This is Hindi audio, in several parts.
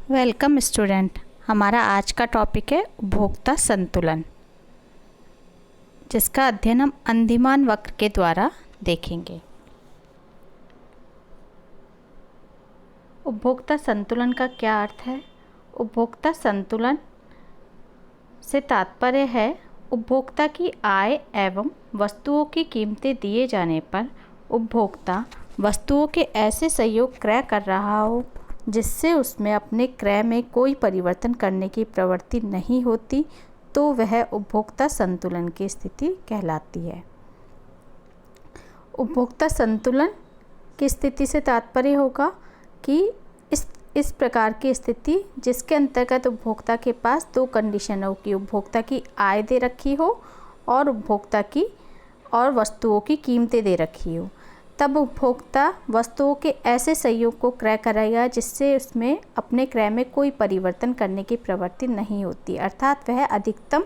Welcome student. हमारा आज का टॉपिक है उपभोक्ता संतुलन, जिसका अध्ययन हम अंदिमान वक्र के द्वारा देखेंगे। उपभोक्ता संतुलन का क्या अर्थ है? उपभोक्ता संतुलन से तात्पर्य है उपभोक्ता की आय एवं वस्तुओं की कीमतें दिए जाने पर उपभोक्ता वस्तुओं के ऐसे सहयोग क्रय कर रहा हो जिससे उसमें अपने क्रय में कोई परिवर्तन करने की प्रवृत्ति नहीं होती, तो वह उपभोक्ता संतुलन की स्थिति कहलाती है। उपभोक्ता संतुलन की स्थिति से तात्पर्य होगा कि इस प्रकार की स्थिति जिसके अंतर्गत उपभोक्ता के पास दो कंडीशन हो कि उपभोक्ता की आय दे रखी हो और उपभोक्ता की और वस्तुओं की कीमतें दे रखी हो, तब उपभोक्ता वस्तुओं के ऐसे सहयोग को क्रय करेगा जिससे उसमें अपने क्रय में कोई परिवर्तन करने की प्रवृत्ति नहीं होती, अर्थात वह अधिकतम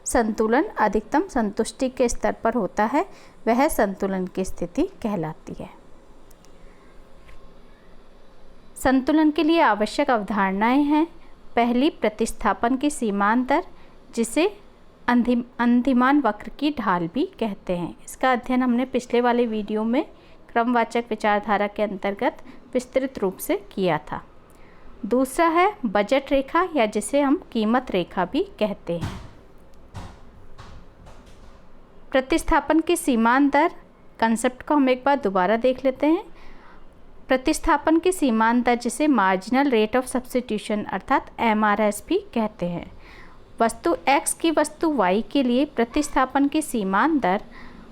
संतुलन, अधिकतम संतुष्टि के स्तर पर होता है। वह संतुलन की स्थिति कहलाती है। संतुलन के लिए आवश्यक अवधारणाएं हैं। पहली, प्रतिस्थापन की सीमांत दर, जिसे अंदिमान वक्र की ढाल भी कहते हैं। इसका अध्ययन हमने पिछले वाले वीडियो में क्रमवाचक विचारधारा के अंतर्गत विस्तृत रूप से किया था। दूसरा है बजट रेखा, या जिसे हम कीमत रेखा भी कहते हैं। प्रतिस्थापन की सीमांत दर कंसेप्ट को हम एक बार दोबारा देख लेते हैं। प्रतिस्थापन की सीमांत दर, जिसे मार्जिनल रेट ऑफ सब्स्टिट्यूशन अर्थात MRS भी कहते हैं। वस्तु X की वस्तु Y के लिए प्रतिस्थापन की सीमांत दर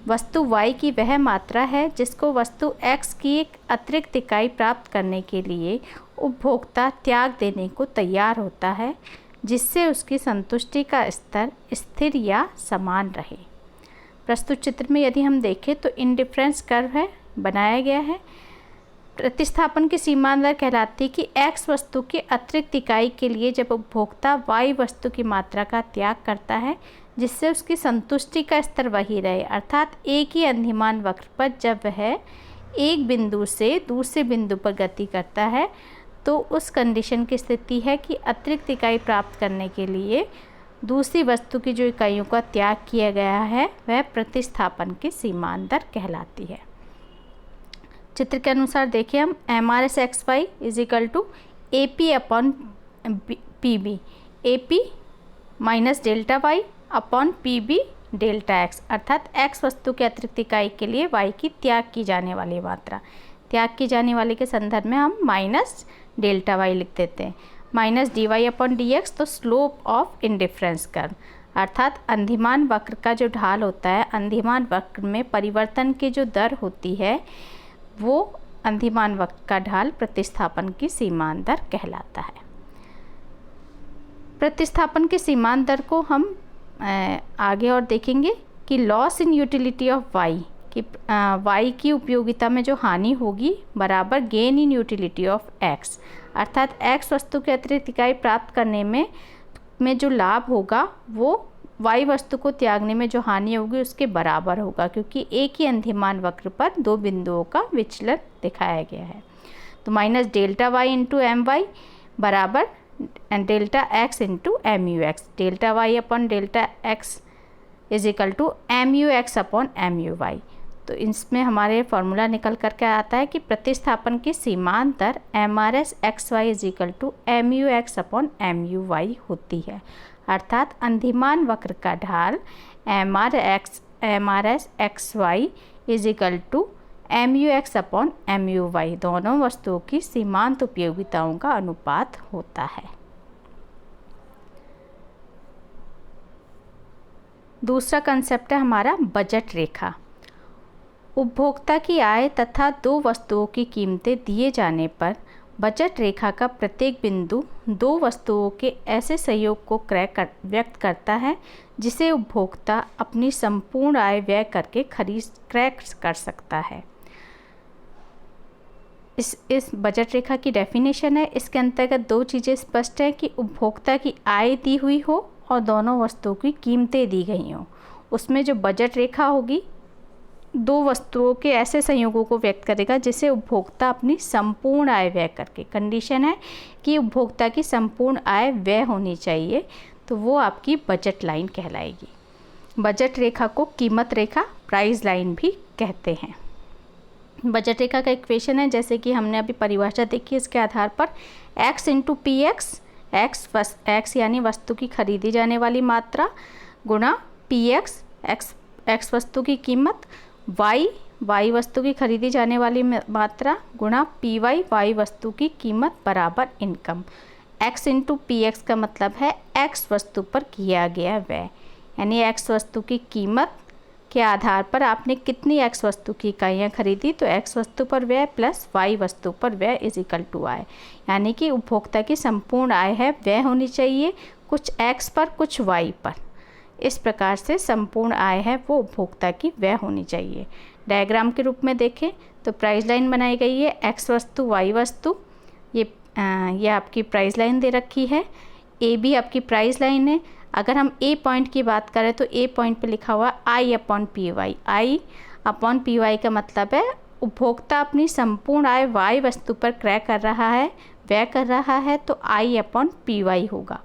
वस्तु Y की वह मात्रा है जिसको वस्तु X की एक अतिरिक्त इकाई प्राप्त करने के लिए उपभोक्ता त्याग देने को तैयार होता है, जिससे उसकी संतुष्टि का स्तर स्थिर या समान रहे। प्रस्तुत चित्र में यदि हम देखें तो इंडिफरेंस कर्व है बनाया गया है। प्रतिस्थापन की सीमांत दर कहलाती है कि X वस्तु की अतिरिक्त इकाई के लिए जब उपभोक्ता Y वस्तु की मात्रा का त्याग करता है, जिससे उसकी संतुष्टि का स्तर वही रहे, अर्थात एक ही अंदिमान वक्र पर जब वह एक बिंदु से दूसरे बिंदु पर गति करता है, तो उस कंडीशन की स्थिति है कि अतिरिक्त इकाई प्राप्त करने के लिए दूसरी वस्तु की जो इकाइयों का त्याग किया गया है वह प्रतिस्थापन की सीमांत दर कहलाती है। चित्र के अनुसार देखिए हम MRS XY is equal to AP upon PB, AP minus delta Y upon PB delta X, अर्थात X वस्तु के अतिरिक्त इकाई के लिए Y की त्याग की जाने वाली मात्रा, त्याग की जाने वाली के संदर्भ में हम माइनस डेल्टा Y लिख देते हैं, माइनस DY अपॉन DX, तो स्लोप ऑफ इंडिफरेंस कर्व, अर्थात अंदिमान वक्र का जो ढाल होता है, अंदिमान वक्र में परिवर्तन की जो दर होती है वो अंदिमान वक्र का ढाल प्रतिस्थापन की सीमांत दर कहलाता है। प्रतिस्थापन की सीमांत दर को हम आगे और देखेंगे कि loss in utility of Y कि Y की उपयोगिता में जो हानि होगी बराबर gain in utility of X, अर्थात X वस्तु के अतिरिक्त इकाई प्राप्त करने में जो लाभ होगा वो Y वस्तु को त्यागने में जो हानि होगी उसके बराबर होगा, क्योंकि एक ही अंदिमान वक्र पर दो बिंदुओं का विचलन दिखाया गया है। तो minus delta Y into MY बराबर delta X into MUX, delta Y upon delta X is equal to MUX upon MUY। तो इसमें हमारे फॉर्मूला निकल करके आता है कि प्रतिस्थापन की सीमांत दर MRS XY is equal to MUX upon MUY होती है, अर्थात अंदिमान वक्र का ढाल MRS XY is equal to MUX upon MUY दोनों वस्तुओं की सीमांत उपयोगिताओं का अनुपात होता है। दूसरा कंसेप्ट है हमारा बजट रेखा। उपभोक्ता की आय तथा दो वस्तुओं की कीमतें दिए जाने पर बजट रेखा का प्रत्येक बिंदु दो वस्तुओं के ऐसे सहयोग को व्यक्त करता है जिसे उपभोक्ता अपनी संपूर्ण आय व्यय करके क्रय कर सकता है। इस बजट रेखा की डेफिनेशन है, इसके अंतर्गत दो चीज़ें स्पष्ट है कि उपभोक्ता की आय दी हुई हो और दोनों वस्तुओं की कीमतें दी गई हों। उसमें जो बजट रेखा होगी दो वस्तुओं के ऐसे संयोगों को व्यक्त करेगा जिसे उपभोक्ता अपनी संपूर्ण आय व्यय करके, कंडीशन है कि उपभोक्ता की संपूर्ण आय व्यय होनी चाहिए, तो वो आपकी बजट लाइन कहलाएगी। बजट रेखा को कीमत रेखा, प्राइस लाइन भी कहते हैं। बजट रेखा का इक्वेशन है, जैसे कि हमने अभी परिभाषा देखी, इसके आधार पर x into P x, x यानी वस्तु की खरीदी जाने वाली मात्रा, गुणा पी एक्स, एक्स वस्तु की कीमत, वाई वस्तु की खरीदी जाने वाली मात्रा, गुणा पी वाई वस्तु की कीमत बराबर income. x into P x का मतलब है x वस्तु पर किया गया व्यय, यानी x वस्तु की कीमत के आधार पर आपने कितनी x वस्तु की इकाइयाँ खरीदी, तो x वस्तु पर व्यय प्लस y वस्तु पर व्यय इज इक्वल टू आय, यानी कि उपभोक्ता की संपूर्ण आय है व्यय होनी चाहिए कुछ x पर कुछ y पर। इस प्रकार से संपूर्ण आय है वो उपभोक्ता की व्यय होनी चाहिए। डायग्राम के रूप में देखें तो प्राइस लाइन बनाई गई है, x वस्तु y वस्तु, ये आपकी प्राइस लाइन दे रखी है, ए बी आपकी प्राइस लाइन है। अगर हम ए पॉइंट की बात करें तो ए पॉइंट पे लिखा हुआ आई अपॉन पी वाई, आई अपॉन पी वाई का मतलब है उपभोक्ता अपनी संपूर्ण आय वाई वस्तु पर क्रय कर रहा है, व्यय कर रहा है, तो आई अपॉन पी वाई होगा।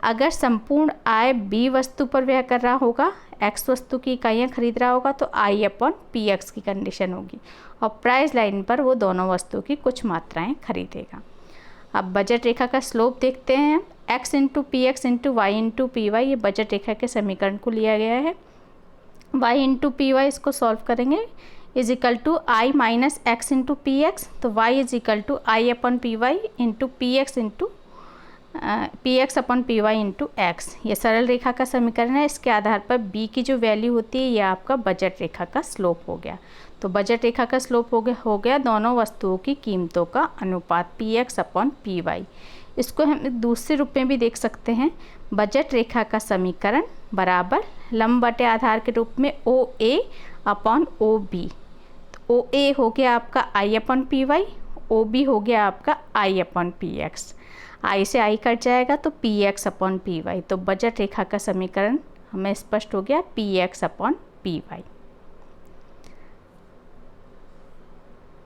अगर संपूर्ण आय बी वस्तु पर व्यय कर रहा होगा, एक्स वस्तु की इकाइयाँ खरीद रहा होगा, तो आई अपॉन पी एक्स की कंडीशन होगी, और प्राइस लाइन पर वो दोनों वस्तुओं की कुछ मात्राएं खरीदेगा। अब बजट रेखा का स्लोप देखते हैं। x into P X into Y into P Y, ये बजट रेखा के समीकरण को लिया गया है। y इंटू पी वाई इसको सॉल्व करेंगे, is equal to I minus X into P X, तो y is equal to I upon P Y into P X into P X upon P Y into X. ये सरल रेखा का समीकरण है। इसके आधार पर b की जो वैल्यू होती है ये आपका बजट रेखा का स्लोप हो गया। तो बजट रेखा का स्लोप हो गया दोनों वस्तुओं की कीमतों का अनुपात P X upon P Y. इसको हम दूसरे रूप में भी देख सकते हैं, बजट रेखा का समीकरण बराबर लंब बटे आधार के रूप में ओ ए अपॉन ओ बी। तो ओ ए हो गया आपका I upon P Y, O B हो गया आपका I upon P X. I से आई कट जाएगा तो P X upon P Y. तो बजट रेखा का समीकरण हमें स्पष्ट हो गया P X upon P Y.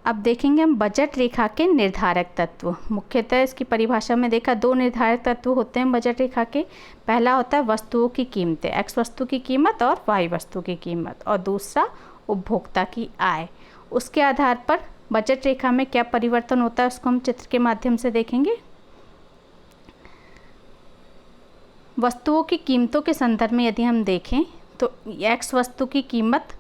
अब देखेंगे हम बजट रेखा के निर्धारक तत्व। मुख्यतः इसकी परिभाषा में देखा दो निर्धारक तत्व होते हैं बजट रेखा के। पहला होता है वस्तुओं की कीमतें, एक्स वस्तु की कीमत और वाई वस्तु की कीमत, और दूसरा उपभोक्ता की आय। उसके आधार पर बजट रेखा में क्या परिवर्तन होता है उसको हम चित्र के माध्यम से देखेंगे। वस्तुओं की कीमतों के संदर्भ में यदि हम देखें तो एक्स वस्तु की कीमत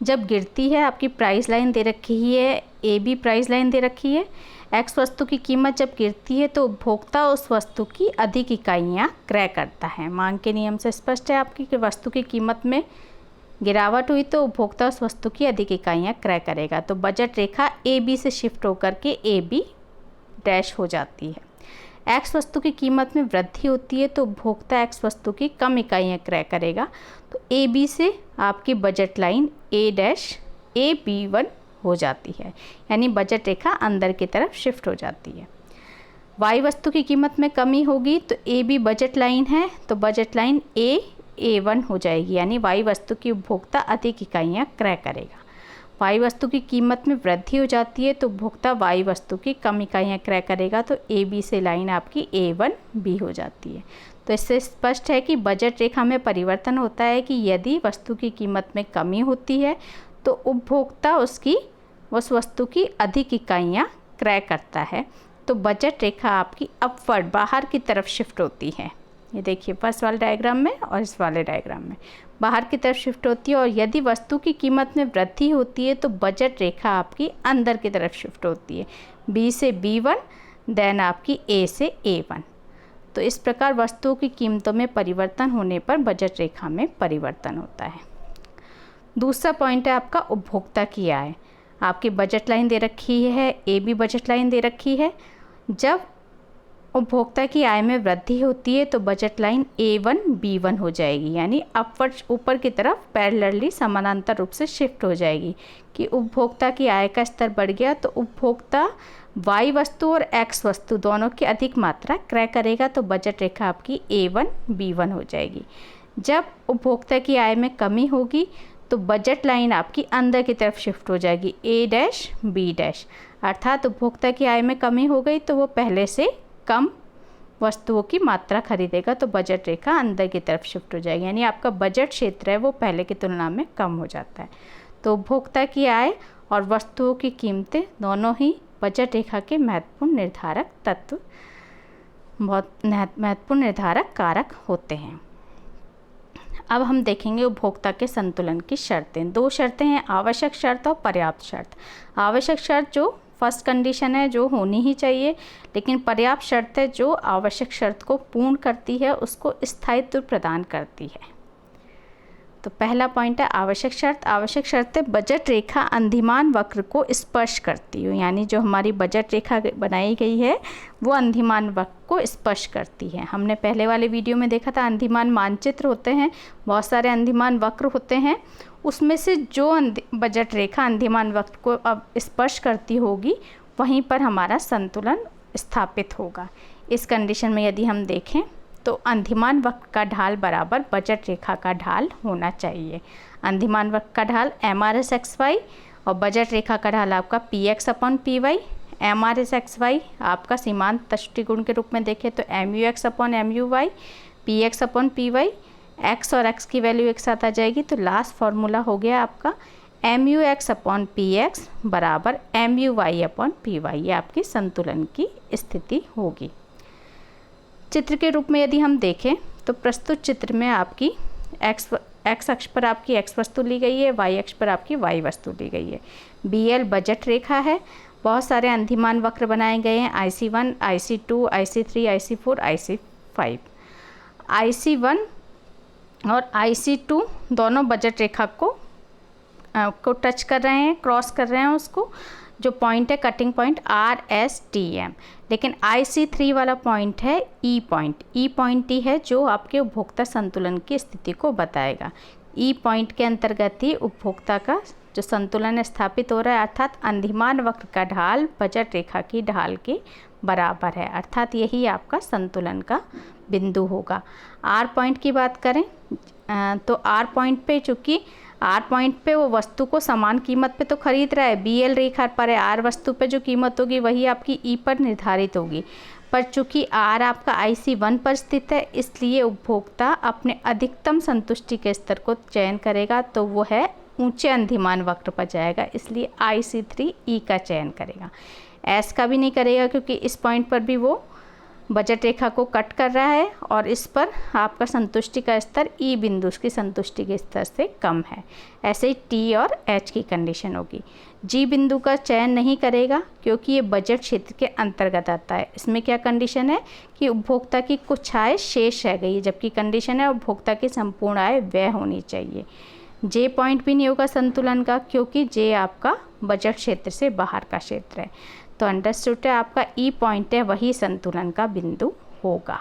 जब गिरती है, आपकी प्राइस लाइन दे रखी है, ए बी प्राइस लाइन दे रखी है। एक्स वस्तु की कीमत जब गिरती है तो उपभोक्ता उस वस्तु की अधिक इकाइयाँ क्रय करता है। मांग के नियम से स्पष्ट है आपकी कि वस्तु की कीमत में गिरावट हुई तो उपभोक्ता उस वस्तु की अधिक इकाइयाँ क्रय करेगा। तो बजट रेखा ए बी से शिफ्ट होकर के ए बी डैश हो जाती है। एक्स वस्तु की कीमत में वृद्धि होती है तो उपभोक्ता एक्स वस्तु की कम इकाइयाँ क्रय करेगा। तो ए बी से आपकी budget line A dash A B one हो जाती है, यानी बजट रेखा अंदर की तरफ शिफ्ट हो जाती है। वाई वस्तु की कीमत में कमी होगी तो ए बी बजट लाइन है, तो बजट लाइन ए वन हो जाएगी, यानी वाई वस्तु की उपभोक्ता अधिक इकाइयाँ क्रय करेगा। वाई वस्तु की कीमत में वृद्धि हो जाती है तो उपभोक्ता वाई वस्तु की कम इकाइयाँ क्रय करेगा, तो ए बी से लाइन आपकी ए वन बी हो जाती है। तो इससे स्पष्ट है कि बजट रेखा में परिवर्तन होता है कि यदि वस्तु की कीमत में कमी होती है तो उपभोक्ता उस वस्तु की अधिक इकाइयाँ क्रय करता है, तो बजट रेखा आपकी अपवर्ड बाहर की तरफ शिफ्ट होती है। ये देखिए फर्स्ट वाले डायग्राम में और इस वाले डायग्राम में बाहर की तरफ शिफ्ट होती है, और यदि वस्तु की कीमत में वृद्धि होती है तो बजट रेखा आपकी अंदर की तरफ शिफ्ट होती है, बी से बी वन देन आपकी ए से ए वन। तो इस प्रकार वस्तुओं की कीमतों में परिवर्तन होने पर बजट रेखा में परिवर्तन होता है। दूसरा पॉइंट है आपका उपभोक्ता की आय। आपकी बजट लाइन दे रखी है, ए बी बजट लाइन दे रखी है। जब उपभोक्ता की आय में वृद्धि होती है तो बजट लाइन ए वन बी वन हो जाएगी, यानी अपवर्ड ऊपर की तरफ पैरेलली समानांतर रूप से शिफ्ट हो जाएगी कि उपभोक्ता की आय का स्तर बढ़ गया तो उपभोक्ता वाई वस्तु और एक्स वस्तु दोनों की अधिक मात्रा क्रय करेगा, तो बजट रेखा आपकी ए वन बी वन हो जाएगी। जब उपभोक्ता की आय में कमी होगी तो बजट लाइन आपकी अंदर की तरफ शिफ्ट हो जाएगी, ए डैश बी डैश, अर्थात उपभोक्ता की आय में कमी हो गई तो वो पहले से कम वस्तुओं की मात्रा खरीदेगा, तो बजट रेखा अंदर की तरफ शिफ्ट हो जाएगी, यानी आपका बजट क्षेत्र है वो पहले की तुलना में कम हो जाता है। तो उपभोक्ता की आय और वस्तुओं की कीमतें दोनों ही बजट रेखा के महत्वपूर्ण निर्धारक तत्व, बहुत महत्वपूर्ण निर्धारक कारक होते हैं। अब हम देखेंगे उपभोक्ता के संतुलन की शर्तें। 2 शर्तें हैं, आवश्यक शर्त और पर्याप्त शर्त। आवश्यक शर्त जो फर्स्ट कंडीशन है जो होनी ही चाहिए, लेकिन पर्याप्त शर्त है जो आवश्यक शर्त को पूर्ण करती है, उसको स्थायित्व प्रदान करती है। तो पहला पॉइंट है आवश्यक शर्त। आवश्यक शर्तें बजट रेखा अंधिमान वक्र को स्पर्श करती हो, यानी जो हमारी बजट रेखा बनाई गई है वो अंधिमान वक्र को स्पर्श करती है। हमने पहले वाले वीडियो में देखा था अंधिमान मानचित्र होते हैं, बहुत सारे अंधिमान वक्र होते हैं, उसमें से जो बजट रेखा अंधिमान वक्र को अब स्पर्श करती होगी वहीं पर हमारा संतुलन स्थापित होगा। इस कंडीशन में यदि हम देखें तो अंधिमान वक्र का ढाल बराबर बजट रेखा का ढाल होना चाहिए। अंधिमान वक्र का ढाल MRS/XY और बजट रेखा का ढाल आपका PX/PY। MRS/XY आपका सीमांत दृष्टिकोण के रूप में देखें तो MUX/MUY, PX/PY, x और x की वैल्यू एक साथ आ जाएगी, तो लास्ट फॉर्मूला हो गया आपका MUX/PX बराबर MUY/PY। ये आपकी संतुलन की स्थिति होगी। चित्र के रूप में यदि हम देखें तो प्रस्तुत चित्र में आपकी x अक्ष पर आपकी x वस्तु ली गई है, y अक्ष पर आपकी y वस्तु ली गई है। BL बजट रेखा है, बहुत सारे अंधिमान वक्र बनाए गए हैं, IC1, IC2, IC3, IC4, IC5। IC1 और IC2 दोनों बजट रेखा को टच कर रहे हैं, क्रॉस कर रहे हैं उसको, जो पॉइंट है कटिंग पॉइंट RSTM। लेकिन IC3 वाला पॉइंट है E पॉइंट। E पॉइंट ही है जो आपके उपभोक्ता संतुलन की स्थिति को बताएगा। E पॉइंट के अंतर्गत ही उपभोक्ता का जो संतुलन स्थापित हो रहा है, अर्थात अंधिमान वक्र का ढाल बजट रेखा की ढाल के बराबर है, अर्थात यही आपका संतुलन का बिंदु होगा। R पॉइंट की बात करें तो R पॉइंट पे चूँकि R पॉइंट पे वो वस्तु को समान कीमत पे तो खरीद रहा है, BL रेखा पर है, R वस्तु पे जो कीमत होगी वही आपकी E पर निर्धारित होगी, पर चूँकि R आपका IC1 पर स्थित है इसलिए उपभोक्ता अपने अधिकतम संतुष्टि के स्तर को चयन करेगा, तो वो है ऊंचे अंधिमान वक्र पर जाएगा, इसलिए IC3E का चयन करेगा। S का भी नहीं करेगा क्योंकि इस पॉइंट पर भी वो बजट रेखा को कट कर रहा है और इस पर आपका संतुष्टि का स्तर E बिंदु की संतुष्टि के स्तर से कम है। ऐसे ही T और H की कंडीशन होगी। G बिंदु का चयन नहीं करेगा क्योंकि ये बजट क्षेत्र के अंतर्गत आता है। इसमें क्या कंडीशन है कि उपभोक्ता की कुछ आय शेष रह गई है, जबकि कंडीशन है उपभोक्ता की संपूर्ण आय व्यय होनी चाहिए। J पॉइंट भी नहीं होगा संतुलन का क्योंकि J आपका बजट क्षेत्र से बाहर का क्षेत्र है। तो अंडरस्टूड है आपका E पॉइंट है वही संतुलन का बिंदु होगा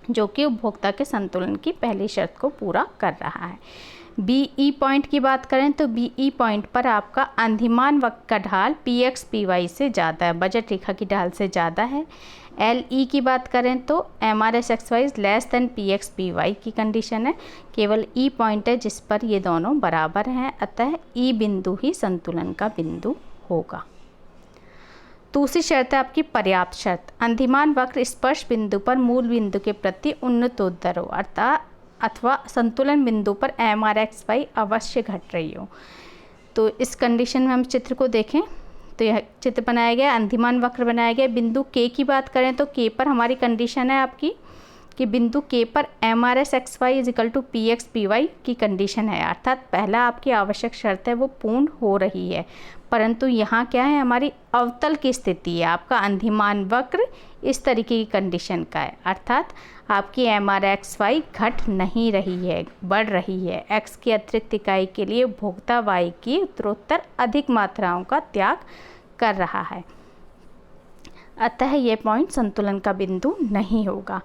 जो कि उपभोक्ता के संतुलन की पहली शर्त को पूरा कर रहा है। BE पॉइंट की बात करें तो BE पॉइंट पर आपका अंधिमान वक्र का ढाल PX/PY से ज़्यादा है, बजट रेखा की ढाल से ज़्यादा है। LE की बात करें तो MRS/XY लेस देन PX/PY की कंडीशन है, केवल E पॉइंट है जिस पर ये दोनों बराबर हैं, अतः E बिंदु ही संतुलन का बिंदु होगा। दूसरी शर्त है आपकी पर्याप्त शर्त। अंधिमान वक्र स्पर्श बिंदु पर मूल बिंदु के प्रति उन्नतोत्तर हो, अर्थात अथवा संतुलन बिंदु पर MRS/XY अवश्य घट रही हो। तो इस कंडीशन में हम चित्र को देखें तो यह चित्र बनाया गया, अंधिमान वक्र बनाया गया। बिंदु K की बात करें तो K पर हमारी कंडीशन है आपकी कि बिंदु K पर MRS/XY = PX/PY की कंडीशन है, अर्थात पहला आपकी आवश्यक शर्त है वो पूर्ण हो रही है, परंतु यहाँ क्या है हमारी अवतल की स्थिति है, आपका अंधिमान वक्र इस तरीके की कंडीशन का है, अर्थात आपकी MRS/XY घट नहीं रही है, बढ़ रही है। X की अतिरिक्त इकाई के लिए उपभोक्ता Y की उत्तरोत्तर अधिक मात्राओं का त्याग कर रहा है, अतः ये पॉइंट संतुलन का बिंदु नहीं होगा।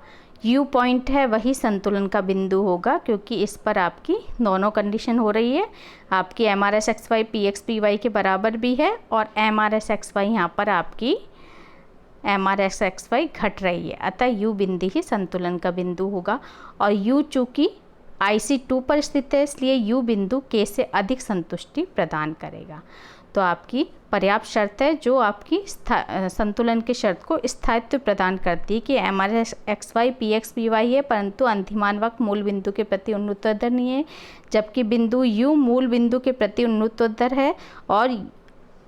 U पॉइंट है वही संतुलन का बिंदु होगा क्योंकि इस पर आपकी दोनों कंडीशन हो रही है, आपकी MRS/XY PX/PY के बराबर भी है और MRS/XY यहाँ पर आपकी MRS/XY घट रही है, अतः U बिंदु ही संतुलन का बिंदु होगा। और U चूँकि IC2 पर स्थित है, इसलिए U बिंदु K से अधिक संतुष्टि प्रदान करेगा। तो आपकी पर्याप्त शर्त है जो आपकी संतुलन की शर्त को स्थायित्व प्रदान करती है कि MRS XY PX PY है, परंतु अंतिमान वक्र मूल बिंदु के प्रति उन्नतोत्तर नहीं है, जबकि बिंदु U मूल बिंदु के प्रति उन्नतोत्तर है और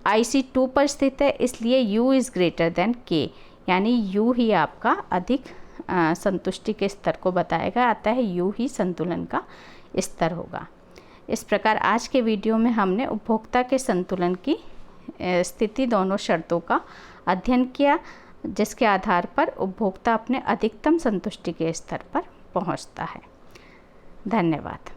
IC2 पर स्थित है, इसलिए U is greater than K, यानी U ही आपका अधिक संतुष्टि के स्तर को बताएगा, अतः U ही संतुलन का स्तर होगा। इस प्रकार आज के वीडियो में हमने उपभोक्ता के संतुलन की स्थिति दोनों शर्तों का अध्ययन किया, जिसके आधार पर उपभोक्ता अपने अधिकतम संतुष्टि के स्तर पर पहुंचता है। धन्यवाद।